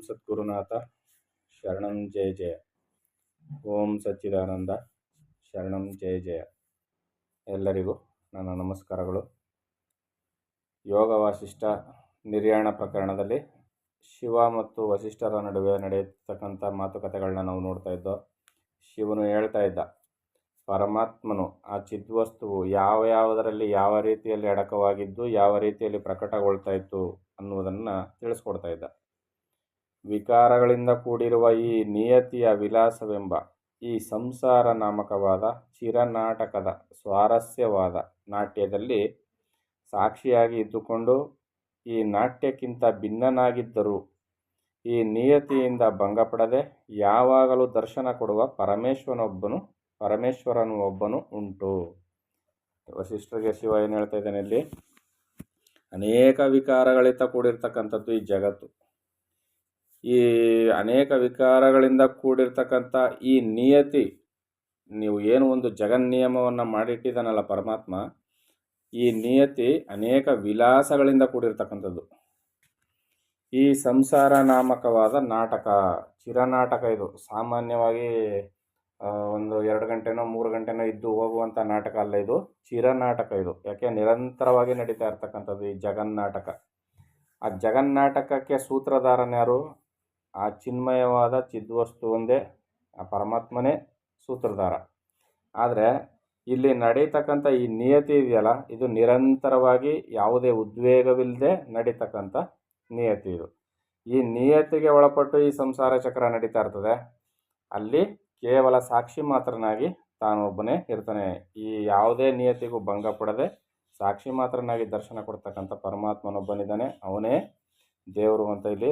ಸದ್ಗುರುನಾಥ ಶರಣಂ ಜಯ ಜಯ. ಓಂ ಸಚ್ಚಿದಾನಂದ ಶರಣಂ ಜಯ ಜಯ. ಎಲ್ಲರಿಗೂ ನನ್ನ ನಮಸ್ಕಾರಗಳು. ಯೋಗ ವಾಸಿಷ್ಠ ನಿರ್ಯಾಣ ಪ್ರಕರಣದಲ್ಲಿ ಶಿವ ಮತ್ತು ವಸಿಷ್ಠರ ನಡುವೆ ನಡೆಯತಕ್ಕಂಥ ಮಾತುಕತೆಗಳನ್ನ ನಾವು ನೋಡ್ತಾ ಇದ್ದೋ. ಶಿವನು ಹೇಳ್ತಾ ಇದ್ದ, ಪರಮಾತ್ಮನು ಆ ಚಿದ್ವಸ್ತುವು ಯಾವುದರಲ್ಲಿ ಯಾವ ರೀತಿಯಲ್ಲಿ ಅಡಕವಾಗಿದ್ದು ಯಾವ ರೀತಿಯಲ್ಲಿ ಪ್ರಕಟಗೊಳ್ತಾ ಇತ್ತು ಅನ್ನುವುದನ್ನು ತಿಳಿಸ್ಕೊಡ್ತಾ ಇದ್ದ. ವಿಕಾರಗಳಿಂದ ಕೂಡಿರುವ ಈ ನಿಯತಿಯ ವಿಲಾಸವೆಂಬ ಈ ಸಂಸಾರ ನಾಮಕವಾದ ಚಿರನಾಟಕದ ಸ್ವಾರಸ್ಯವಾದ ನಾಟ್ಯದಲ್ಲಿ ಸಾಕ್ಷಿಯಾಗಿ ಇದ್ದುಕೊಂಡು ಈ ನಾಟ್ಯಕ್ಕಿಂತ ಭಿನ್ನನಾಗಿದ್ದರೂ ಈ ನಿಯತಿಯಿಂದ ಭಂಗಪಡದೆ ಯಾವಾಗಲೂ ದರ್ಶನ ಕೊಡುವ ಪರಮೇಶ್ವರನು ಒಬ್ಬನು ಉಂಟು. ವಸಿಷ್ಠರಿಗೆ ಶಿವ ಏನು ಹೇಳ್ತಾ ಇದ್ದಾನೆ ಇಲ್ಲಿ? ಅನೇಕ ವಿಕಾರಗಳಿಂದ ಕೂಡಿರ್ತಕ್ಕಂಥದ್ದು ಈ ಜಗತ್ತು. ಈ ಅನೇಕ ವಿಕಾರಗಳಿಂದ ಕೂಡಿರ್ತಕ್ಕಂಥ ಈ ನಿಯತಿ, ನೀವು ಏನು ಒಂದು ಜಗನ್ನಿಯಮವನ್ನು ಮಾಡಿಟ್ಟಿದ್ದಾನಲ್ಲ ಪರಮಾತ್ಮ, ಈ ನಿಯತಿ ಅನೇಕ ವಿಲಾಸಗಳಿಂದ ಕೂಡಿರ್ತಕ್ಕಂಥದ್ದು. ಈ ಸಂಸಾರ ನಾಮಕವಾದ ನಾಟಕ, ಚಿರನಾಟಕ ಇದು. ಸಾಮಾನ್ಯವಾಗಿ ಒಂದು 2 ಗಂಟೆನೋ 3 ಗಂಟೆನೋ ಇದ್ದು ಹೋಗುವಂಥ ನಾಟಕ ಅಲ್ಲ, ಇದು ಚಿರನಾಟಕ. ಇದು ಯಾಕೆ ನಿರಂತರವಾಗಿ ನಡೀತಾ ಇರ್ತಕ್ಕಂಥದ್ದು ಈ ಜಗನ್ನಾಟಕ. ಆ ಜಗನ್ನಾಟಕಕ್ಕೆ ಸೂತ್ರಧಾರನ್ಯಾರು? ಆ ಚಿನ್ಮಯವಾದ ಚಿದ್ವಸ್ತು ಒಂದೇ, ಆ ಪರಮಾತ್ಮನೇ ಸೂತ್ರಧಾರ. ಆದರೆ ಇಲ್ಲಿ ನಡೀತಕ್ಕಂಥ ಈ ನಿಯತಿ ಇದೆಯಲ್ಲ, ಇದು ನಿರಂತರವಾಗಿ ಯಾವುದೇ ಉದ್ವೇಗವಿಲ್ಲದೆ ನಡೀತಕ್ಕಂಥ ನಿಯತಿ ಇದು. ಈ ನಿಯತಿಗೆ ಒಳಪಟ್ಟು ಈ ಸಂಸಾರ ಚಕ್ರ ನಡೀತಾ ಇರ್ತದೆ. ಅಲ್ಲಿ ಕೇವಲ ಸಾಕ್ಷಿ ಮಾತ್ರನಾಗಿ ತಾನೊಬ್ಬನೇ ಇರ್ತಾನೆ. ಈ ಯಾವುದೇ ನಿಯತಿಗೂ ಭಂಗ ಪಡದೆ ಸಾಕ್ಷಿ ಮಾತ್ರನಾಗಿ ದರ್ಶನ ಕೊಡ್ತಕ್ಕಂಥ ಪರಮಾತ್ಮನೊಬ್ಬನಿದ್ದಾನೆ, ಅವನೇ ದೇವರು ಅಂತ ಇಲ್ಲಿ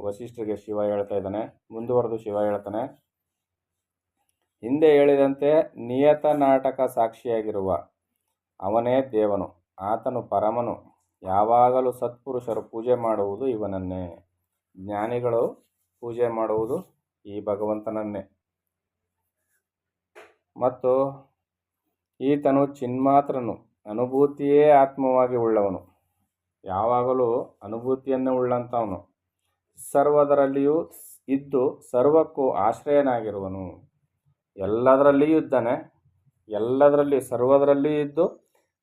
ವಸಿಷ್ಠರಿಗೆ ಶಿವ ಹೇಳ್ತಾ ಇದ್ದಾನೆ. ಮುಂದುವರೆದು ಶಿವ ಹೇಳ್ತಾನೆ, ಹಿಂದೆ ಹೇಳಿದಂತೆ ನಿಯತ ನಾಟಕ ಸಾಕ್ಷಿಯಾಗಿರುವ ಅವನೇ ದೇವನು, ಆತನು ಪರಮನು. ಯಾವಾಗಲೂ ಸತ್ಪುರುಷರು ಪೂಜೆ ಮಾಡುವುದು ಇವನನ್ನೇ. ಜ್ಞಾನಿಗಳು ಪೂಜೆ ಮಾಡುವುದು ಈ ಭಗವಂತನನ್ನೇ. ಮತ್ತು ಈತನು ಚಿನ್ಮಾತ್ರನು, ಅನುಭೂತಿಯೇ ಆತ್ಮವಾಗಿ ಉಳ್ಳವನು, ಯಾವಾಗಲೂ ಅನುಭೂತಿಯನ್ನೇ ಉಳ್ಳಂಥವನು. ಸರ್ವದರಲ್ಲಿಯೂ ಇದ್ದು ಸರ್ವಕ್ಕೂ ಆಶ್ರಯನಾಗಿರುವನು. ಎಲ್ಲದರಲ್ಲಿಯೂ ಇದ್ದಾನೆ, ಸರ್ವದರಲ್ಲಿಯೂ ಇದ್ದು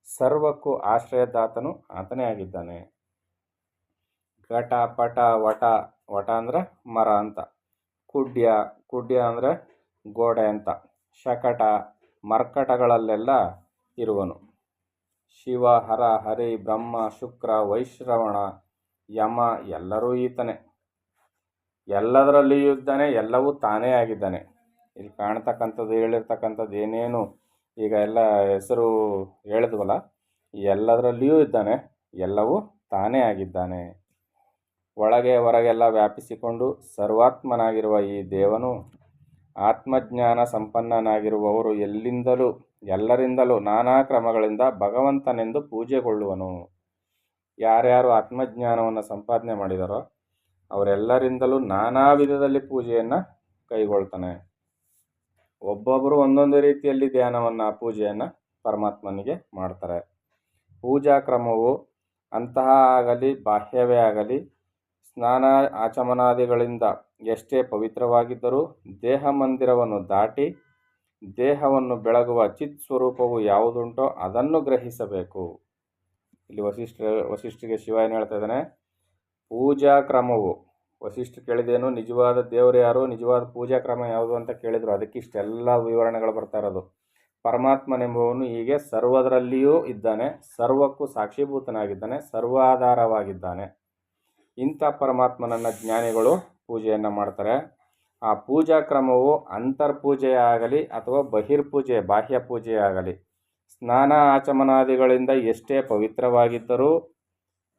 ಸರ್ವಕ್ಕೂ ಆಶ್ರಯದಾತನು ಆತನೇ ಆಗಿದ್ದಾನೆ. ಘಟ ಪಟ ವಟ, ವಟ ಅಂದರೆ ಮರ ಅಂತ, ಕುಡ್ಯ ಅಂದರೆ ಗೋಡೆ ಅಂತ, ಶಕಟ ಮರ್ಕಟಗಳಲ್ಲೆಲ್ಲ ಇರುವನು. ಶಿವ, ಹರ, ಹರಿ, ಬ್ರಹ್ಮ, ಶುಕ್ರ, ವೈಶ್ರವಣ, ಯಮ ಎಲ್ಲರೂ ಈತನೇ. ಎಲ್ಲದರಲ್ಲಿಯೂ ಇದ್ದಾನೆ, ಎಲ್ಲವೂ ತಾನೇ ಆಗಿದ್ದಾನೆ. ಇಲ್ಲಿ ಕಾಣ್ತಕ್ಕಂಥದ್ದು, ಹೇಳಿರ್ತಕ್ಕಂಥದ್ದು ಏನೇನು ಈಗ ಎಲ್ಲ ಹೆಸರು ಹೇಳಿದ್ವಲ್ಲ, ಎಲ್ಲದರಲ್ಲಿಯೂ ಇದ್ದಾನೆ, ಎಲ್ಲವೂ ತಾನೇ ಆಗಿದ್ದಾನೆ. ಒಳಗೆ ಹೊರಗೆಲ್ಲ ವ್ಯಾಪಿಸಿಕೊಂಡು ಸರ್ವಾತ್ಮನಾಗಿರುವ ಈ ದೇವನು ಆತ್ಮಜ್ಞಾನ ಸಂಪನ್ನನಾಗಿರುವವರು ಎಲ್ಲರಿಂದಲೂ ನಾನಾ ಕ್ರಮಗಳಿಂದ ಭಗವಂತನೆಂದು ಪೂಜೆಗೊಳ್ಳುವನು. ಯಾರ್ಯಾರು ಆತ್ಮಜ್ಞಾನವನ್ನು ಸಂಪಾದನೆ ಮಾಡಿದಾರೋ ಅವರೆಲ್ಲರಿಂದಲೂ ನಾನಾ ವಿಧದಲ್ಲಿ ಪೂಜೆಯನ್ನು ಕೈಗೊಳ್ತಾನೆ. ಒಬ್ಬೊಬ್ಬರು ಒಂದೊಂದು ರೀತಿಯಲ್ಲಿ ಧ್ಯಾನವನ್ನು, ಪೂಜೆಯನ್ನು ಪರಮಾತ್ಮನಿಗೆ ಮಾಡ್ತಾರೆ. ಪೂಜಾ ಕ್ರಮವು ಅಂತಹ ಆಗಲಿ ಬಾಹ್ಯವೇ ಆಗಲಿ ಸ್ನಾನ ಆಚಮನಾದಿಗಳಿಂದ ಎಷ್ಟೇ ಪವಿತ್ರವಾಗಿದ್ದರೂ ದೇಹ ಮಂದಿರವನ್ನು ದಾಟಿ ದೇಹವನ್ನು ಬೆಳಗುವ ಚಿತ್ ಸ್ವರೂಪವು ಯಾವುದುಂಟೋ ಅದನ್ನು ಗ್ರಹಿಸಬೇಕು. ಇಲ್ಲಿ ವಸಿಷ್ಠರಿಗೆ ಶಿವ ಏನು ಹೇಳ್ತಾ ಇದ್ದಾನೆ? ಪೂಜಾ ಕ್ರಮವು, ವಸಿಷ್ಠ ಕೇಳಿದೇನು, ನಿಜವಾದ ದೇವರು ಯಾರು, ನಿಜವಾದ ಪೂಜಾ ಕ್ರಮ ಯಾವುದು ಅಂತ ಕೇಳಿದರು. ಅದಕ್ಕಿಷ್ಟೆಲ್ಲ ವಿವರಣೆಗಳು ಬರ್ತಾ ಇರೋದು. ಪರಮಾತ್ಮನೆಂಬುವನು ಹೀಗೆ ಸರ್ವದರಲ್ಲಿಯೂ ಇದ್ದಾನೆ, ಸರ್ವಕ್ಕೂ ಸಾಕ್ಷೀಭೂತನಾಗಿದ್ದಾನೆ, ಸರ್ವಾಧಾರವಾಗಿದ್ದಾನೆ. ಇಂಥ ಪರಮಾತ್ಮನನ್ನು ಜ್ಞಾನಿಗಳು ಪೂಜೆಯನ್ನು ಮಾಡ್ತಾರೆ. ಆ ಪೂಜಾ ಕ್ರಮವು ಅಂತರ್ಪೂಜೆಯೇ ಆಗಲಿ ಅಥವಾ ಬಹಿರ್ಪೂಜೆ ಬಾಹ್ಯ ಪೂಜೆಯೇ ಆಗಲಿ, ಸ್ನಾನ ಆಚಮನಾದಿಗಳಿಂದ ಎಷ್ಟೇ ಪವಿತ್ರವಾಗಿದ್ದರೂ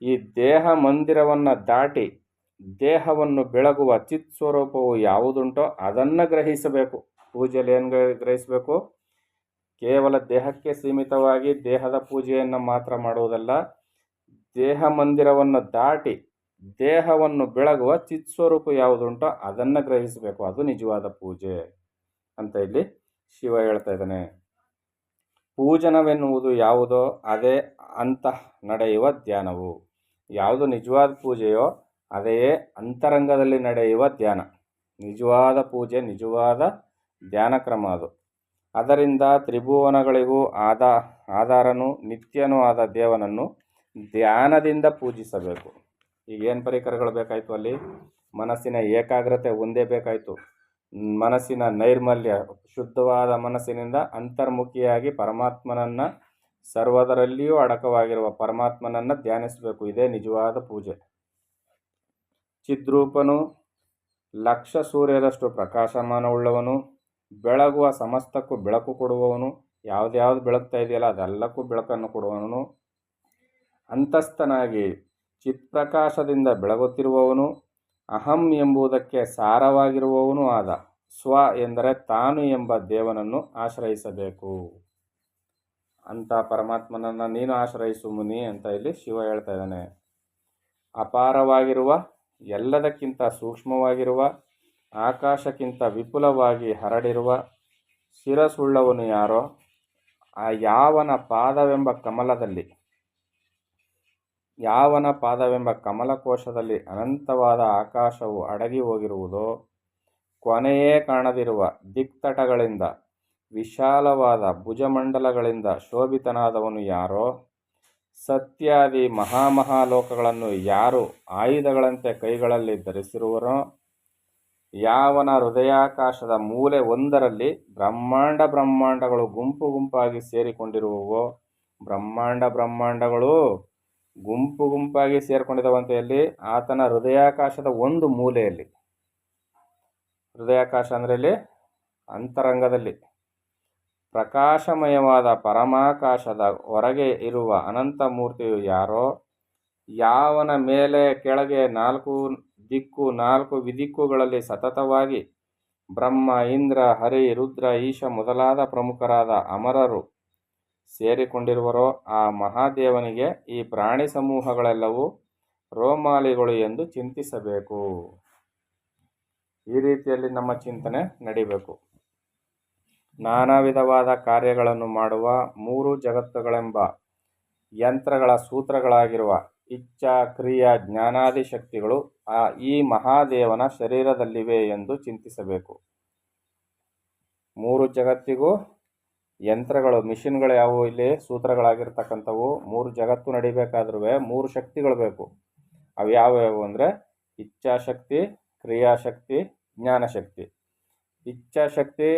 ಈ ದೇಹ ಮಂದಿರವನ್ನು ದಾಟಿ ದೇಹವನ್ನು ಬೆಳಗುವ ಚಿತ್ ಸ್ವರೂಪವು ಯಾವುದುಂಟೋ ಅದನ್ನು ಗ್ರಹಿಸಬೇಕು. ಪೂಜೆಯಲ್ಲಿ ಏನು ಗ್ರಹಿಸಬೇಕು? ಕೇವಲ ದೇಹಕ್ಕೆ ಸೀಮಿತವಾಗಿ ದೇಹದ ಪೂಜೆಯನ್ನು ಮಾತ್ರ ಮಾಡುವುದಲ್ಲ, ದೇಹ ಮಂದಿರವನ್ನು ದಾಟಿ ದೇಹವನ್ನು ಬೆಳಗುವ ಚಿತ್ ಸ್ವರೂಪ ಯಾವುದುಂಟೋ ಅದನ್ನು ಗ್ರಹಿಸಬೇಕು. ಅದು ನಿಜವಾದ ಪೂಜೆ ಅಂತ ಇಲ್ಲಿ ಶಿವ ಹೇಳ್ತಾ ಇದ್ದಾನೆ. ಪೂಜನವೆನ್ನುವುದು ಯಾವುದೋ ಅದೇ ಅಂತಃ ನಡೆಯುವ ಧ್ಯಾನವು. ಯಾವುದು ನಿಜವಾದ ಪೂಜೆಯೋ ಅದೇ ಅಂತರಂಗದಲ್ಲಿ ನಡೆಯುವ ಧ್ಯಾನ. ನಿಜವಾದ ಪೂಜೆ, ನಿಜವಾದ ಧ್ಯಾನ ಕ್ರಮ ಅದು. ಅದರಿಂದ ತ್ರಿಭುವನಗಳಿಗೂ ಆಧಾರನು ನಿತ್ಯನೂ ಆದ ದೇವನನ್ನು ಧ್ಯಾನದಿಂದ ಪೂಜಿಸಬೇಕು. ಈಗೇನು ಪರಿಕರಗಳು ಬೇಕಾಯಿತು? ಅಲ್ಲಿ ಮನಸ್ಸಿನ ಏಕಾಗ್ರತೆ ಒಂದೇ ಬೇಕಾಯಿತು. ಮನಸ್ಸಿನ ನೈರ್ಮಲ್ಯ, ಶುದ್ಧವಾದ ಮನಸ್ಸಿನಿಂದ ಅಂತರ್ಮುಖಿಯಾಗಿ ಪರಮಾತ್ಮನನ್ನು, ಸರ್ವದರಲ್ಲಿಯೂ ಅಡಕವಾಗಿರುವ ಪರಮಾತ್ಮನನ್ನು ಧ್ಯಾನಿಸಬೇಕು. ಇದೇ ನಿಜವಾದ ಪೂಜೆ. ಚಿದ್ರೂಪನು, ಲಕ್ಷ ಸೂರ್ಯರಷ್ಟು ಪ್ರಕಾಶಮಾನವುಳ್ಳವನು, ಬೆಳಗುವ ಸಮಸ್ತಕ್ಕೂ ಬೆಳಕು ಕೊಡುವವನು, ಯಾವ್ದು ಬೆಳಗ್ತಾ ಇದೆಯಲ್ಲ ಅದೆಲ್ಲಕ್ಕೂ ಬೆಳಕನ್ನು ಕೊಡುವವನು, ಅಂತಸ್ಥನಾಗಿ ಚಿತ್ಪ್ರಕಾಶದಿಂದ ಬೆಳಗುತ್ತಿರುವವನು, ಅಹಂ ಎಂಬುದಕ್ಕೆ ಸಾರವಾಗಿರುವವನು ಆದ ಸ್ವ ಎಂದರೆ ತಾನು ಎಂಬ ದೇವನನ್ನು ಆಶ್ರಯಿಸಬೇಕು. ಅಂತ ಪರಮಾತ್ಮನನ್ನು ನೀನು ಆಶ್ರಯಿಸು ಮುನಿ ಅಂತ ಇಲ್ಲಿ ಶಿವ ಹೇಳ್ತಾ ಇದ್ದಾನೆ. ಅಪಾರವಾಗಿರುವ, ಎಲ್ಲದಕ್ಕಿಂತ ಸೂಕ್ಷ್ಮವಾಗಿರುವ, ಆಕಾಶಕ್ಕಿಂತ ವಿಪುಲವಾಗಿ ಹರಡಿರುವ ಶಿರಸುಳ್ಳವನು ಯಾರೋ, ಯಾವನ ಪಾದವೆಂಬ ಕಮಲಕೋಶದಲ್ಲಿ ಅನಂತವಾದ ಆಕಾಶವು ಅಡಗಿ ಹೋಗಿರುವುದೋ, ಕೊನೆಯೇ ಕಾಣದಿರುವ ದಿಕ್ತಟಗಳಿಂದ, ವಿಶಾಲವಾದ ಭುಜಮಂಡಲಗಳಿಂದ ಶೋಭಿತನಾದವನು ಯಾರೋ, ಸತ್ಯಾದಿ ಮಹಾಮಹಾಲೋಕಗಳನ್ನು ಯಾರು ಆಯುಧಗಳಂತೆ ಕೈಗಳಲ್ಲಿ ಧರಿಸಿರುವನೋ, ಯಾವನ ಹೃದಯಾಕಾಶದ ಮೂಲೆ ಒಂದರಲ್ಲಿ ಬ್ರಹ್ಮಾಂಡಗಳು ಗುಂಪು ಗುಂಪಾಗಿ ಸೇರಿಕೊಂಡಿರುವವೋ, ಬ್ರಹ್ಮಾಂಡಗಳು ಗುಂಪು ಗುಂಪಾಗಿ ಸೇರಿಕೊಂಡಿರುವಂತೆಯಲ್ಲಿ ಆತನ ಹೃದಯಾಕಾಶದ ಒಂದು ಮೂಲೆಯಲ್ಲಿ, ಹೃದಯಾಕಾಶ ಅಂದರೆ ಇಲ್ಲಿ ಅಂತರಂಗದಲ್ಲಿ ಪ್ರಕಾಶಮಯವಾದ ಪರಮಾಕಾಶದ ಹೊರಗೆ ಇರುವ ಅನಂತ ಮೂರ್ತಿಯು ಯಾರೋ, ಯಾವನ ಮೇಲೆ ಕೆಳಗೆ 4 ವಿದಿಕ್ಕುಗಳಲ್ಲಿ ಸತತವಾಗಿ ಬ್ರಹ್ಮ, ಇಂದ್ರ, ಹರಿ, ರುದ್ರ, ಈಶ ಮೊದಲಾದ ಪ್ರಮುಖರಾದ ಅಮರರು ಸೇರಿಕೊಂಡಿರುವರೋ, ಆ ಮಹಾದೇವನಿಗೆ ಈ ಪ್ರಾಣಿ ಸಮೂಹಗಳೆಲ್ಲವೂ ರೋಮಾಲಿಗಳು ಎಂದು ಚಿಂತಿಸಬೇಕು. ಈ ರೀತಿಯಲ್ಲಿ ನಮ್ಮ ಚಿಂತನೆ ನಡಿಬೇಕು. ನಾನಾ ವಿಧವಾದ ಕಾರ್ಯಗಳನ್ನು ಮಾಡುವ 3 ಜಗತ್ತುಗಳೆಂಬ ಯಂತ್ರಗಳ ಸೂತ್ರಗಳಾಗಿರುವ ಇಚ್ಛಾ, ಕ್ರಿಯಾ, ಜ್ಞಾನಾದಿ ಶಕ್ತಿಗಳು ಈ ಮಹಾದೇವನ ಶರೀರದಲ್ಲಿವೆ ಎಂದು ಚಿಂತಿಸಬೇಕು. 3 ಜಗತ್ತಿಗೂ ಯಂತ್ರಗಳು, ಮಿಷಿನ್ಗಳು ಯಾವುವು? ಇಲ್ಲಿ ಸೂತ್ರಗಳಾಗಿರ್ತಕ್ಕಂಥವು. 3 ಜಗತ್ತು ನಡಿಬೇಕಾದ್ರೂ 3 ಶಕ್ತಿಗಳು ಬೇಕು. ಅವು ಯಾವ್ಯಾವು ಅಂದರೆ ಇಚ್ಛಾಶಕ್ತಿ, ಕ್ರಿಯಾಶಕ್ತಿ, ಜ್ಞಾನಶಕ್ತಿ. ಇಚ್ಛಾಶಕ್ತಿ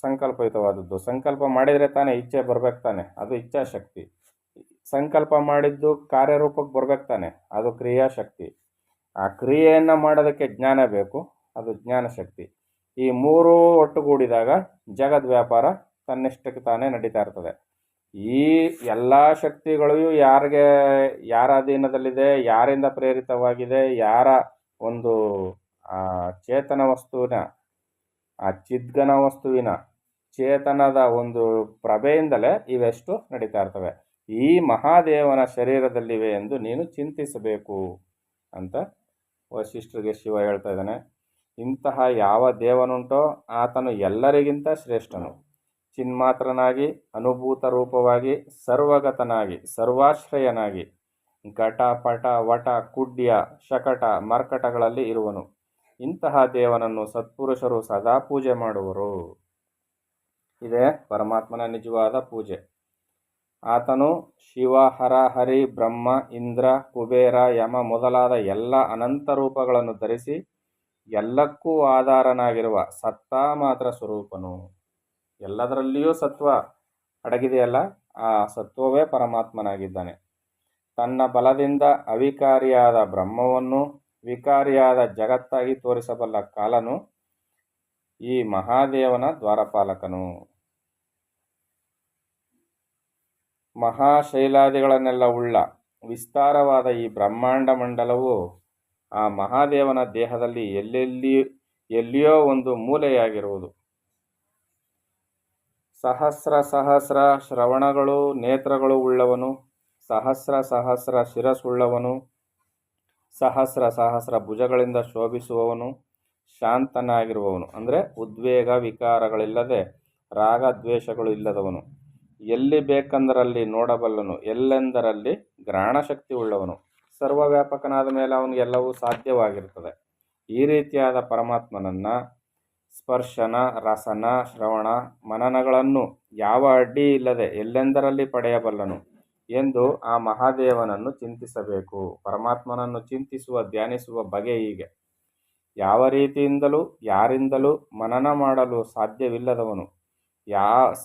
ಸಂಕಲ್ಪಯುತವಾದದ್ದು. ಸಂಕಲ್ಪ ಮಾಡಿದರೆ ತಾನೇ ಇಚ್ಛೆ ಬರ್ಬೇಕು ತಾನೆ, ಅದು ಇಚ್ಛಾಶಕ್ತಿ. ಸಂಕಲ್ಪ ಮಾಡಿದ್ದು ಕಾರ್ಯರೂಪಕ್ಕೆ ಬರ್ಬೇಕು ತಾನೆ, ಅದು ಕ್ರಿಯಾಶಕ್ತಿ. ಆ ಕ್ರಿಯೆಯನ್ನು ಮಾಡೋದಕ್ಕೆ ಜ್ಞಾನ ಬೇಕು, ಅದು ಜ್ಞಾನಶಕ್ತಿ. ಈ 3 ಒಟ್ಟುಗೂಡಿದಾಗ ಜಗದ್ ವ್ಯಾಪಾರ ತನ್ನಿಷ್ಟಕ್ಕೆ ತಾನೇ ನಡೀತಾ ಇರ್ತದೆ. ಈ ಎಲ್ಲ ಶಕ್ತಿಗಳು ಯಾರ ಅಧೀನದಲ್ಲಿದೆ, ಯಾರಿಂದ ಪ್ರೇರಿತವಾಗಿದೆ, ಯಾರ ಒಂದು ಚೇತನ ವಸ್ತುವಿನ, ಆ ಚಿದ್ಘನ ವಸ್ತುವಿನ ಚೇತನದ ಒಂದು ಪ್ರಭೆಯಿಂದಲೇ ಇವೆಷ್ಟು ನಡೀತಾ ಇರ್ತವೆ. ಈ ಮಹಾದೇವನ ಶರೀರದಲ್ಲಿವೆ ಎಂದು ನೀನು ಚಿಂತಿಸಬೇಕು ಅಂತ ವಸಿಷ್ಠರಿಗೆ ಶಿವ ಹೇಳ್ತಾ ಇದ್ದಾನೆ. ಇಂತಹ ಯಾವ ದೇವನುಂಟೋ ಆತನು ಎಲ್ಲರಿಗಿಂತ ಶ್ರೇಷ್ಠನು. ಚಿನ್ಮಾತ್ರನಾಗಿ, ಅನುಭೂತ ರೂಪವಾಗಿ, ಸರ್ವಗತನಾಗಿ, ಸರ್ವಾಶ್ರಯನಾಗಿ, ಘಟ, ಪಟ, ವಟ, ಕುಡ್ಯ, ಶಕಟ, ಮರ್ಕಟಗಳಲ್ಲಿ ಇರುವನು. ಇಂತಹ ದೇವನನ್ನು ಸತ್ಪುರುಷರು ಸದಾ ಪೂಜೆ ಮಾಡುವರು. ಇದೇ ಪರಮಾತ್ಮನ ನಿಜವಾದ ಪೂಜೆ. ಆತನು ಶಿವ, ಹರ, ಹರಿ, ಬ್ರಹ್ಮ, ಇಂದ್ರ, ಕುಬೇರ, ಯಮ ಮೊದಲಾದ ಎಲ್ಲ ಅನಂತ ರೂಪಗಳನ್ನು ಧರಿಸಿ ಎಲ್ಲಕ್ಕೂ ಆಧಾರನಾಗಿರುವ ಸತ್ತ ಮಾತ್ರ ಸ್ವರೂಪನು. ಎಲ್ಲದರಲ್ಲಿಯೂ ಸತ್ವ ಅಡಗಿದೆಯಲ್ಲ, ಆ ಸತ್ವವೇ ಪರಮಾತ್ಮನಾಗಿದ್ದಾನೆ. ತನ್ನ ಬಲದಿಂದ ಅವಿಕಾರಿಯಾದ ಬ್ರಹ್ಮವನ್ನು ವಿಕಾರಿಯಾದ ಜಗತ್ತಾಗಿ ತೋರಿಸಬಲ್ಲ ಕಾಲನು ಈ ಮಹಾದೇವನ ದ್ವಾರಪಾಲಕನು. ಮಹಾಶೈಲಾದಿಗಳನ್ನೆಲ್ಲ ಉಳ್ಳ ವಿಸ್ತಾರವಾದ ಈ ಬ್ರಹ್ಮಾಂಡ ಮಂಡಲವು ಆ ಮಹಾದೇವನ ದೇಹದಲ್ಲಿ ಎಲ್ಲಿಯೋ ಒಂದು ಮೂಲೆಯಾಗಿರುವುದು. ಸಹಸ್ರ ಶ್ರವಣಗಳು, ನೇತ್ರಗಳು ಉಳ್ಳವನು, ಸಹಸ್ರ ಶಿರಸ್ಸುಳ್ಳವನು, ಸಹಸ್ರ ಭುಜಗಳಿಂದ ಶೋಭಿಸುವವನು, ಶಾಂತನಾಗಿರುವವನು ಅಂದರೆ ಉದ್ವೇಗ ವಿಕಾರಗಳಿಲ್ಲದೆ ರಾಗ ದ್ವೇಷಗಳು ಇಲ್ಲದವನು, ಎಲ್ಲಿ ಬೇಕೆಂದರಲ್ಲಿ ನೋಡಬಲ್ಲನು, ಎಲ್ಲೆಂದರಲ್ಲಿ ಗ್ರಹಣಶಕ್ತಿ ಉಳ್ಳವನು, ಸರ್ವವ್ಯಾಪಕನಾದ ಮೇಲೆ ಅವನಿಗೆಲ್ಲವೂ ಸಾಧ್ಯವಾಗಿರ್ತದೆ. ಈ ರೀತಿಯಾದ ಪರಮಾತ್ಮನನ್ನು ಸ್ಪರ್ಶನ, ರಸನ, ಶ್ರವಣ, ಮನನಗಳನ್ನು ಯಾವ ಅಡ್ಡಿ ಇಲ್ಲದೆ ಎಲ್ಲೆಂದರಲ್ಲಿ ಪಡೆಯಬಲ್ಲನು ಎಂದು ಆ ಮಹಾದೇವನನ್ನು ಚಿಂತಿಸಬೇಕು. ಪರಮಾತ್ಮನನ್ನು ಚಿಂತಿಸುವ, ಧ್ಯಾನಿಸುವ ಬಗೆ ಹೀಗೆ. ಯಾವ ರೀತಿಯಿಂದಲೂ ಯಾರಿಂದಲೂ ಮನನ ಮಾಡಲು ಸಾಧ್ಯವಿಲ್ಲದವನು,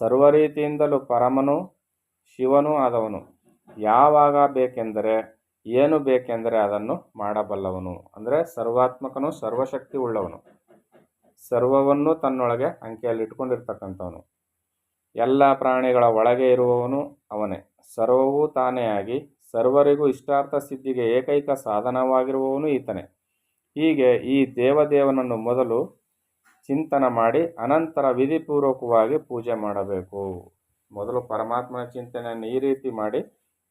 ಸರ್ವ ರೀತಿಯಿಂದಲೂ ಪರಮನು ಶಿವನೂ ಆದವನು, ಯಾವಾಗ ಬೇಕೆಂದರೆ ಏನು ಬೇಕೆಂದರೆ ಅದನ್ನು ಮಾಡಬಲ್ಲವನು. ಅಂದರೆ ಸರ್ವಾತ್ಮಕನು, ಸರ್ವಶಕ್ತಿ ಉಳ್ಳವನು, ಸರ್ವವನ್ನು ತನ್ನೊಳಗೆ ಅಂಕೆಯಲ್ಲಿ ಇಟ್ಕೊಂಡಿರ್ತಕ್ಕಂಥವನು, ಎಲ್ಲ ಪ್ರಾಣಿಗಳ ಒಳಗೆ ಇರುವವನು ಅವನೇ, ಸರ್ವವೂ ತಾನೇ ಆಗಿ ಸರ್ವರಿಗೂ ಇಷ್ಟಾರ್ಥ ಸಿದ್ಧಿಗೆ ಏಕೈಕ ಸಾಧನವಾಗಿರುವವನು ಈತನೇ. ಹೀಗೆ ಈ ದೇವದೇವನನ್ನು ಮೊದಲು ಚಿಂತನ ಮಾಡಿ ಅನಂತರ ವಿಧಿಪೂರ್ವಕವಾಗಿ ಪೂಜೆ ಮಾಡಬೇಕು. ಮೊದಲು ಪರಮಾತ್ಮನ ಚಿಂತನೆಯನ್ನು ಈ ರೀತಿ ಮಾಡಿ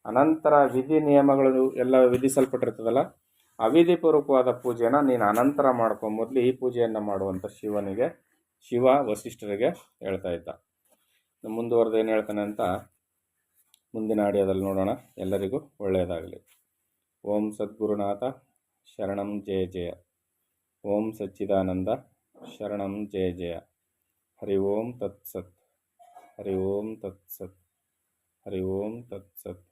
ಅನಂತರ ವಿಧಿ ನಿಯಮಗಳು ಎಲ್ಲ ವಿಧಿಸಲ್ಪಟ್ಟಿರ್ತದಲ್ಲ, ಅವಿಧಿಪೂರ್ವಕವಾದ ಪೂಜೆನ ನೀನು ಅನಂತರ ಮಾಡ್ಕೊ, ಮೊದಲು ಈ ಪೂಜೆಯನ್ನು ಮಾಡುವಂಥ ಶಿವ ವಸಿಷ್ಠರಿಗೆ ಹೇಳ್ತಾ ಇದ್ದ. ಮುಂದುವರೆದು ಏನು ಹೇಳ್ತಾನೆ ಅಂತ ಮುಂದಿನ ಆಡಿಯೋದಲ್ಲಿ ನೋಡೋಣ. ಎಲ್ಲರಿಗೂ ಒಳ್ಳೆಯದಾಗಲಿ. ಓಂ ಸದ್ಗುರುನಾಥ ಶರಣಂ ಜಯ ಜಯ. ಓಂ ಸಚ್ಚಿದಾನಂದ ಶರಣಂ ಜಯ ಜಯ. ಹರಿ ಓಂ ತತ್ಸತ್. ಹರಿ ಓಂ ತತ್ಸತ್. ಹರಿ ಓಂ ತತ್ಸತ್.